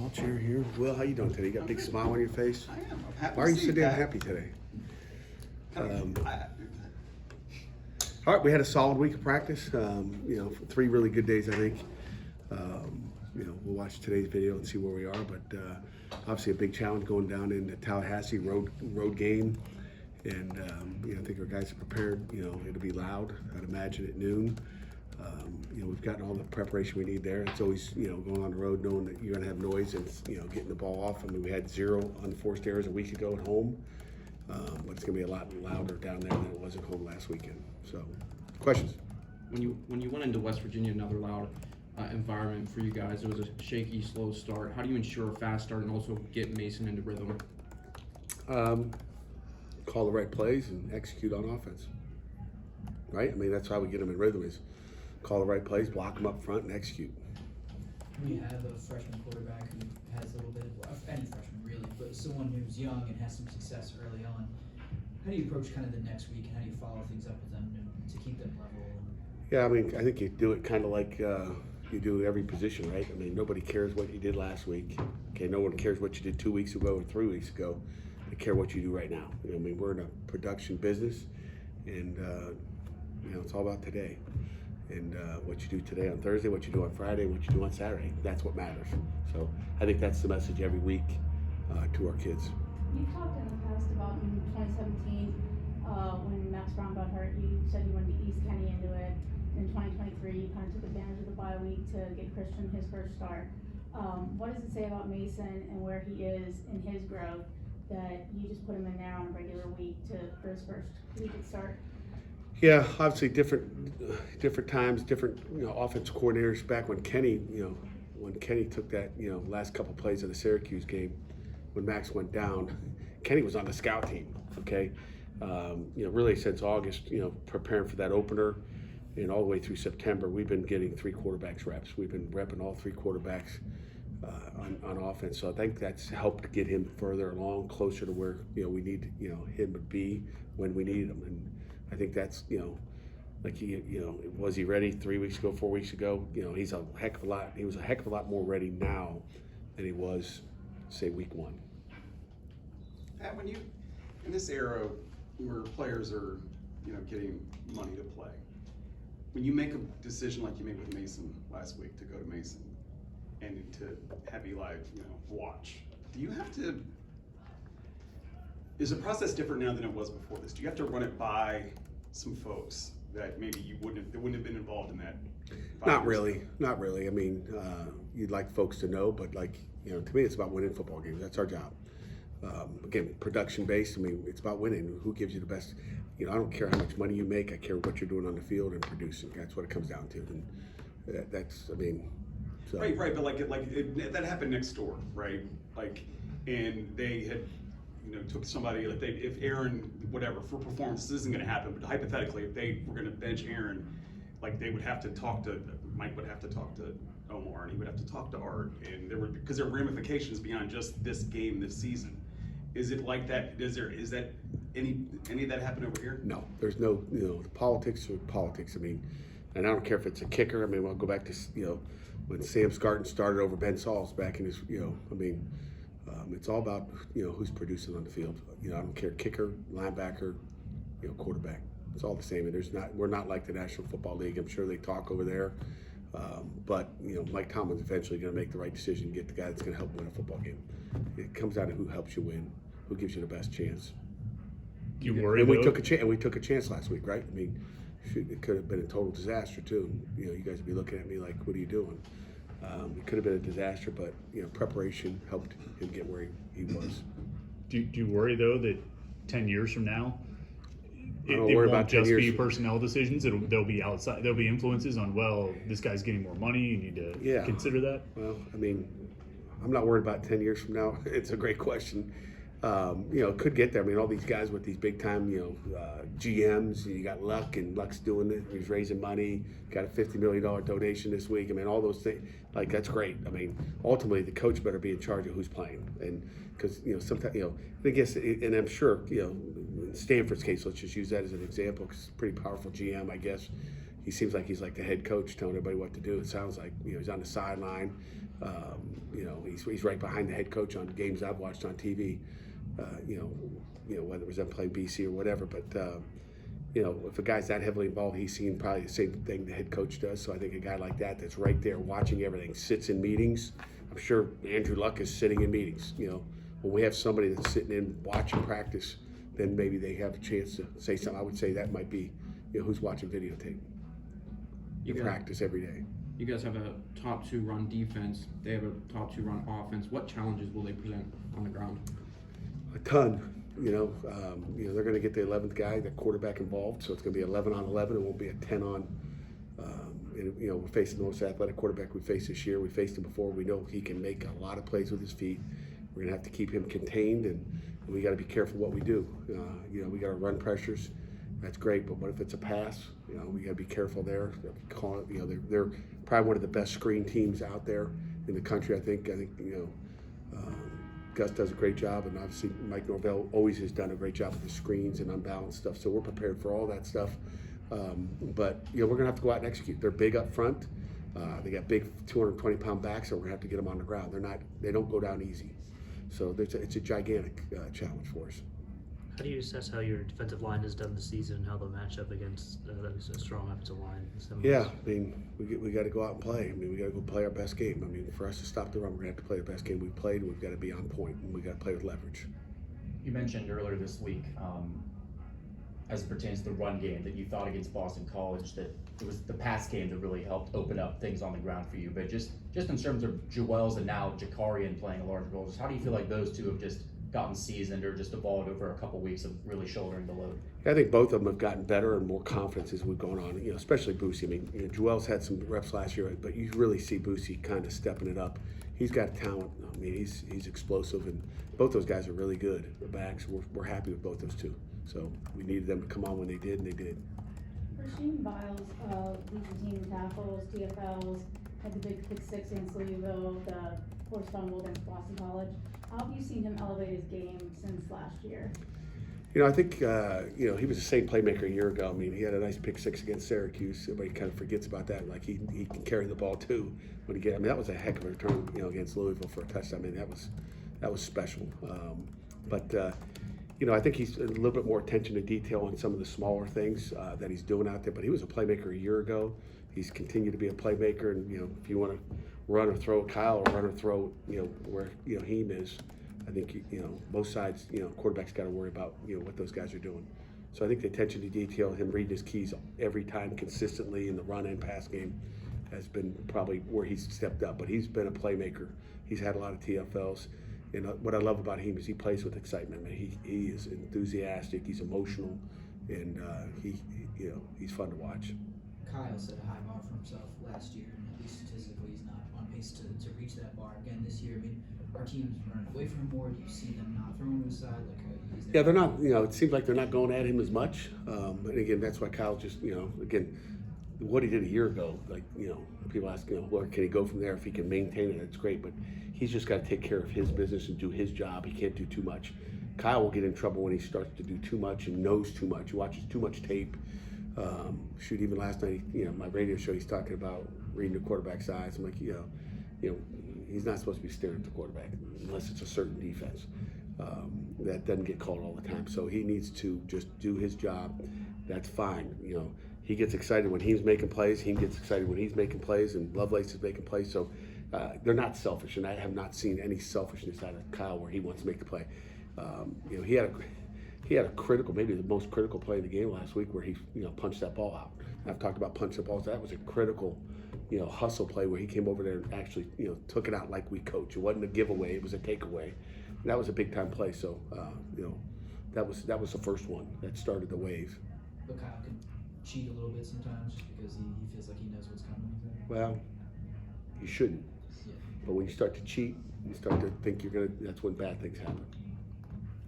Small chair here. Will, how you doing today? You got a big smile on your face? I am. I'm happy. Why are you to see so damn that. happy today? I- All right, we had a solid week of practice. Three really good days, I think. We'll watch today's video and see where we are. But obviously, a big challenge going down in the Tallahassee road game, and I think our guys are prepared. It'll be loud. I'd imagine at noon. We've gotten all the preparation we need there. It's always going on the road, knowing that you're going to have noise and getting the ball off. I mean, we had 0 unforced errors a week ago at home. But it's going to be a lot louder down there than it was at home last weekend. So, questions? When you went into West Virginia, another loud environment for you guys, it was a shaky, slow start. How do you ensure a fast start and also get Mason into rhythm? Call the right plays and execute on offense. Right? I mean, that's how we get them in rhythm is call the right plays, block them up front, and execute. When you have a freshman quarterback who has a little bit of, any freshman really, but someone who's young and has some success early on, how do you approach kind of the next week and how do you follow things up with them to keep them level? Yeah, I mean, I think you do it kind of like you do every position, right? I mean, nobody cares what you did last week. Okay, no one cares what you did 2 weeks ago or 3 weeks ago. They care what you do right now. I mean, we're in a production business, and it's all about today. And what you do today on Thursday, what you do on Friday, what you do on Saturday. That's what matters. So I think that's the message every week to our kids. You talked in the past about in 2017 when Max Brown got hurt. You said you wanted to ease Kenny into it. In 2023, you kind of took advantage of the bye week to get Christian his first start. What does it say about Mason and where he is in his growth that you just put him in there on a regular week for his first week at start? Yeah, obviously different times, different offensive coordinators. Back when Kenny took that last couple plays of the Syracuse game, when Max went down, Kenny was on the scout team. Okay, really since August, preparing for that opener, and all the way through September, we've been getting 3 quarterbacks reps. We've been repping all 3 quarterbacks on offense. So I think that's helped get him further along, closer to where we need him to be when we need him. And I think that's was he ready 3 weeks ago, 4 weeks ago? He's a heck of a lot. He was a heck of a lot more ready now than he was, say, week 1. Pat, when you in this era where players are getting money to play, when you make a decision like you made with Mason last week to go to Mason and to have Eli watch, do you have to? Is the process different now than it was before this? Do you have to run it by some folks that maybe that wouldn't have been involved in that? Not really. I mean, you'd like folks to know, but to me, it's about winning football games. That's our job. Again, production based. I mean, it's about winning. Who gives you the best? I don't care how much money you make. I care what you're doing on the field and producing. That's what it comes down to. And that's, I mean. So. Right. But that happened next door, right? And they had. Took somebody if Aaron, whatever, for performance, this isn't going to happen, but hypothetically, if they were going to bench Aaron, they would have to talk to, Mike would have to talk to Omar, and he would have to talk to Art, and because there are ramifications beyond just this game, this season. Is it like that? Is that any of that happen over here? No, there's no, the politics are politics. I mean, and I don't care if it's a kicker. I mean, I'll go back to, when Sam Scarton started over Ben Sauls back in his, it's all about who's producing on the field. I don't care, kicker, linebacker, quarterback. It's all the same. And we're not like the National Football League. I'm sure they talk over there, but Mike Tomlin's eventually going to make the right decision and get the guy that's going to help win a football game. It comes down to who helps you win, who gives you the best chance. You worry? And we took a chance last week, right? I mean, it could have been a total disaster too. You guys would be looking at me like, "What are you doing?" It could have been a disaster, but preparation helped him get where he was. Do you worry though that 10 years from now it worry won't about 10 just years. be personnel decisions? There'll be influences on, well, this guy's getting more money. You need to consider that. Well, I mean, I'm not worried about 10 years from now. It's a great question. It could get there. I mean, all these guys with these big time, GMs, you got Luck, and Luck's doing it. He's raising money, got a $50 million donation this week. I mean, all those things, that's great. I mean, ultimately, the coach better be in charge of who's playing. And because, sometimes, I guess, and I'm sure, in Stanford's case, let's just use that as an example, because it's a pretty powerful GM, I guess. he seems like he's like the head coach telling everybody what to do. It sounds like, you know, he's on the sideline. You know, he's right behind the head coach on games I've watched on TV. You know, whether it was them playing BC or whatever. But you know, if a guy's that heavily involved, he's seen probably the same thing the head coach does. So I think a guy like that, that's right there watching everything, sits in meetings. I'm sure Andrew Luck is sitting in meetings. You know, when we have somebody that's sitting in watching practice, then maybe they have a chance to say something. I would say that might be, you know, who's watching videotape. You practice every day. You guys have a top 2 run defense. They have a top 2 run offense. What challenges will they present on the ground? A ton. You know, they're going to get the 11th guy, the quarterback involved, so it's going to be 11 on 11. It won't be a 10 on. And, you know, we're facing the most athletic quarterback we faced this year. We faced him before. We know he can make a lot of plays with his feet. We're going to have to keep him contained, and we got to be careful what we do. You know, we got to run pressures. That's great, but what if it's a pass? You know, we got to be careful there. You know, they're probably one of the best screen teams out there in the country. I think you know, Gus does a great job, and obviously Mike Norvell always has done a great job with the screens and unbalanced stuff. So we're prepared for all that stuff. But you know, we're gonna have to go out and execute. They're big up front. They got big 220-pound backs, so we're gonna have to get them on the ground. They don't go down easy. So it's a gigantic challenge for us. How do you assess how your defensive line has done this season and how they'll match up against a strong offensive line? Yeah, I mean, we got to go out and play. I mean, we got to go play our best game. I mean, for us to stop the run, we're going to have to play the best game we've played, and we've got to be on point, and we got to play with leverage. You mentioned earlier this week, as it pertains to the run game, that you thought against Boston College that it was the pass game that really helped open up things on the ground for you. But just in terms of Joels and now Jakarian playing a large role, just how do you feel like those two have just gotten seasoned or just evolved over a couple weeks of really shouldering the load? I think both of them have gotten better and more confidence as we've gone on. You know, especially Boosie. I mean, you know, Joel's had some reps last year, but you really see Boosie kind of stepping it up. He's got talent. I mean, he's explosive, and both those guys are really good. The backs, we're happy with both those two. So we needed them to come on when they did, and they did. Rasheem Biles leads the team in tackles, TFLs, had the big pick 6 against Louisville, the forced fumble against Boston College. How have you seen him elevate his game since last year? You know, I think, you know, he was the same playmaker a year ago. I mean, he had a nice pick 6 against Syracuse. Everybody kind of forgets about that. Like, he can carry the ball, too. I mean, that was a heck of a return, you know, against Louisville for a touchdown. I mean, that was special. You know, I think he's a little bit more attention to detail on some of the smaller things that he's doing out there. But he was a playmaker a year ago. He's continued to be a playmaker. And, you know, if you want to run or throw Kyle or run or throw, you know, where, you know, Heem is, I think, you know, both sides, you know, quarterback's got to worry about, you know, what those guys are doing. So I think the attention to detail, him reading his keys every time consistently in the run and pass game has been probably where he's stepped up. But he's been a playmaker. He's had a lot of TFLs. And what I love about him is he plays with excitement. I mean, he is enthusiastic. He's emotional, and you know, he's fun to watch. Kyle set a high bar for himself last year, and at least statistically, he's not on pace to reach that bar again this year. I mean, our team's running away from him more. Do you see them not throwing to his side? Yeah, they're not. You know, it seems like they're not going at him as much. And again, that's why Kyle just, you know, again, what he did a year ago. Like, you know, people ask, you know, where can he go from there? If he can maintain it, that's great. But he's just got to take care of his business and do his job. He can't do too much. Kyle will get in trouble when he starts to do too much and knows too much. He watches too much tape. Even last night, you know, my radio show, he's talking about reading the quarterback's eyes. I'm like, you know, he's not supposed to be staring at the quarterback unless it's a certain defense. That doesn't get called all the time. So he needs to just do his job. That's fine. You know, he gets excited when he's making plays. He gets excited when he's making plays, and Lovelace is making plays. So they're not selfish, and I have not seen any selfishness out of Kyle where he wants to make the play. You know, he had a critical, maybe the most critical play of the game last week where he, you know, punched that ball out. I've talked about punching balls. That was a critical, you know, hustle play where he came over there and actually, you know, took it out like we coach. It wasn't a giveaway. It was a takeaway. And that was a big time play. So, you know, that was the first one that started the wave. But Kyle can cheat a little bit sometimes just because he feels like he knows what's coming. Well, you shouldn't. Yeah. But when you start to cheat, you start to think that's when bad things happen.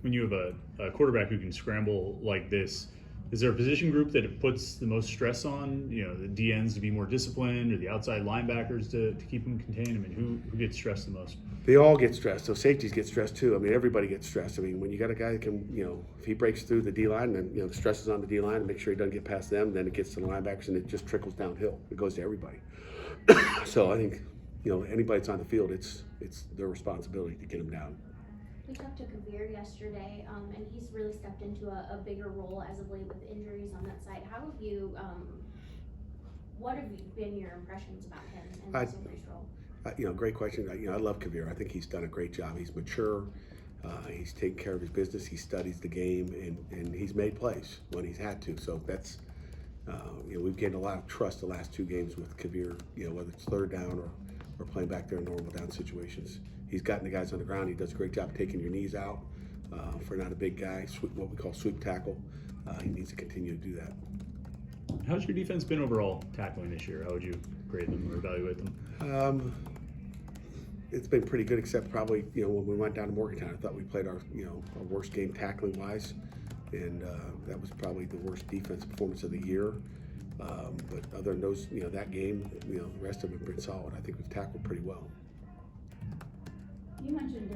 When you have a quarterback who can scramble like this, Is there a position group that it puts the most stress on? You know, the DNs to be more disciplined, or the outside linebackers to keep them contained? I mean, who gets stressed the most? They all get stressed. So safeties get stressed too. I mean, everybody gets stressed. I mean, when you got a guy that can, you know, if he breaks through the D line, then the stress is on the D line and make sure he doesn't get past them. Then it gets to the linebackers and it just trickles downhill. It goes to everybody. So I think, anybody that's on the field, it's their responsibility to get them down. We talked to Kavir yesterday, and he's really stepped into a bigger role as of late with injuries on that side. How have you, what have been your impressions about him and his increased role? Great question. I love Kavir. I think he's done a great job. He's mature. He's taken care of his business. He studies the game, and he's made plays when he's had to. So that's, we've gained a lot of trust the last 2 games with Kavir, whether it's third down or playing back there in normal down situations. He's gotten the guys on the ground. He does a great job taking your knees out for not a big guy, what we call sweep tackle. He needs to continue to do that. How's your defense been overall tackling this year? How would you grade them or evaluate them? It's been pretty good, except probably, when we went down to Morgantown, I thought we played our worst game tackling wise, and that was probably the worst defensive performance of the year. But other than those, that game, the rest of them have been solid. I think we've tackled pretty well. You mentioned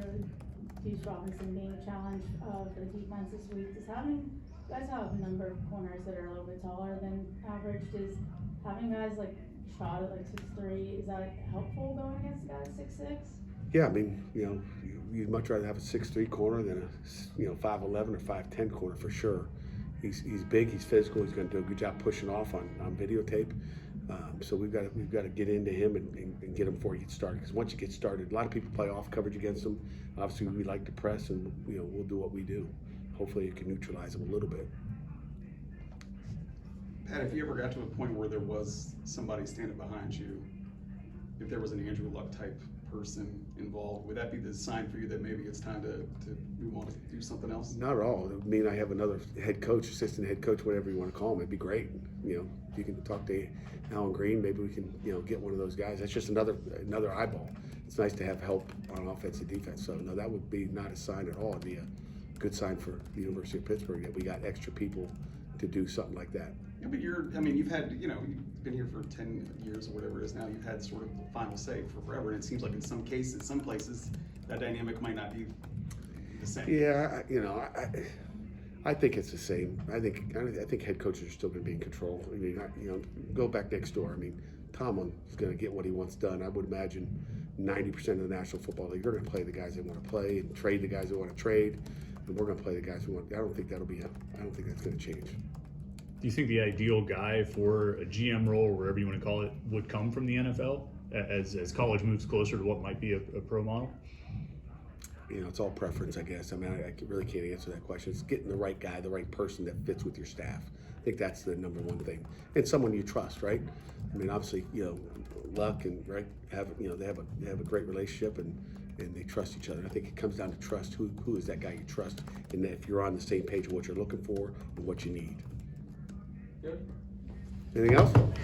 Deuce Robinson being a challenge for the defense this week. You guys have a number of corners that are a little bit taller than average. Does having guys like shot at 6'3", is that helpful going against guys 6'6"? Yeah, I mean, you'd much rather have a 6'3" corner than a 5'11" or 5'10" corner for sure. He's big, he's physical, he's going to do a good job pushing off on videotape. So we've got to get into him and get him before he gets started. Because once you get started, a lot of people play off coverage against him. Obviously, we like to press, and we'll do what we do. Hopefully, you can neutralize him a little bit. Pat, if you ever got to a point where there was somebody standing behind you, if there was an Andrew Luck type person involved, would that be the sign for you that maybe it's time to move on to do something else? Not at all. I mean, I have another head coach, assistant head coach, whatever you want to call him. It'd be great. If you can talk to Alan Green, maybe we can, get one of those guys. That's just another eyeball. It's nice to have help on offense and defense. So no, that would be not a sign at all. It'd be a good sign for the University of Pittsburgh that we got extra people to do something like that. Yeah, but you've had, you've been here for 10 years or whatever it is now. You've had sort of the final say for forever, and it seems like in some cases, some places, that dynamic might not be the same. Yeah, I think it's the same. I think head coaches are still going to be in control. I mean, go back next door. I mean, Tomlin is going to get what he wants done. I would imagine 90% of the National Football League, they're going to play the guys they want to play and trade the guys they want to trade, and we're going to play the guys we want. I don't think that's going to change. Do you think the ideal guy for a GM role, or whatever you want to call it, would come from the NFL as college moves closer to what might be a pro model? It's all preference, I guess. I mean, I really can't answer that question. It's getting the right guy, the right person that fits with your staff. I think that's the number one thing, and someone you trust, right? I mean, obviously, Luck and Greg have they have a great relationship and they trust each other. I think it comes down to trust. Who is that guy you trust, and if you're on the same page of what you're looking for and what you need. Good. Anything else?